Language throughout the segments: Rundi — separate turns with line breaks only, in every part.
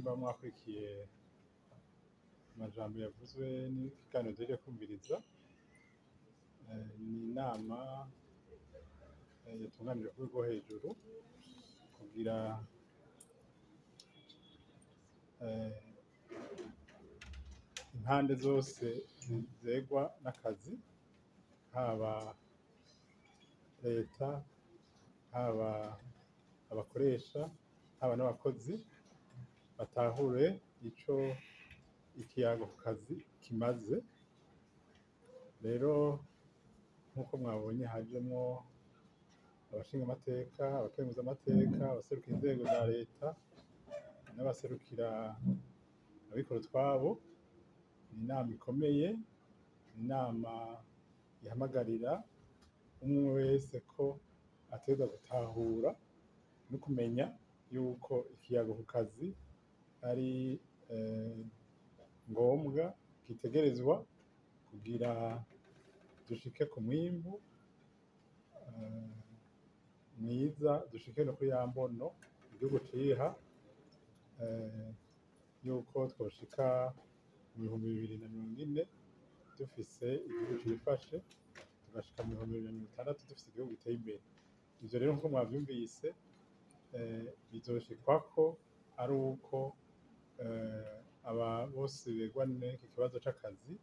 Mba mwakurikiye amajambo yavuzwe n'ikiganiro duhejeje kumviriza, ni inama yatunganijwe ku rwego rwo hejuru kugira impande zose zizegwa n'akazi, haba leta, haba abakoresha, haba n'abakozi, batahure ico ikiyago ku kazi kimaze. Rero nk'uko mwabonye hajemwo abashinga amateka, abakenguza amateka, abaserukira inzego za leta n'abaserukira abikorera utwabo. Ni inama ikomeye, ni inama ihamagarira umwe wese ko ategerezwa gutahura no kumenya yuko ikiyago ku kazi ari ngombwa, gitegerezwa kugira dushike ku mwimbu mwiza, dushike no kuri ya mbono igihugu ciha, yuko twoshika mu 2040 dufise igihugu cifashe, tugashika mu 2060 dufise igihugu giteye imbere. Ivyo rero nkuko mwavyumvise bizoshikwako ari uko aba bose begwa n'iki kibazo c'akazi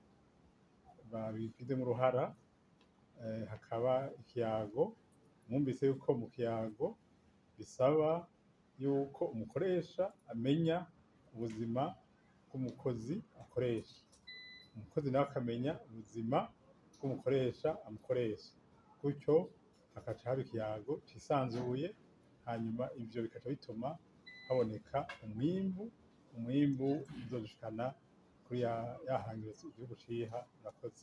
babigizemwo uruhara, hakaba ikiyago. Mwumvise yuko mu kiyago bisaba yuko umukoresha amenya ubuzima bw'umukozi akoresha, umukozi nawe akamenya ubuzima bw'umukoresha amukoresha, gutyo hakaca haba ikiyago cisanzuye, hanyuma ivyo bikaca bituma haboneka umwimbu uzodushikana kuri ya hangiro igihugu ciha. Murakoze.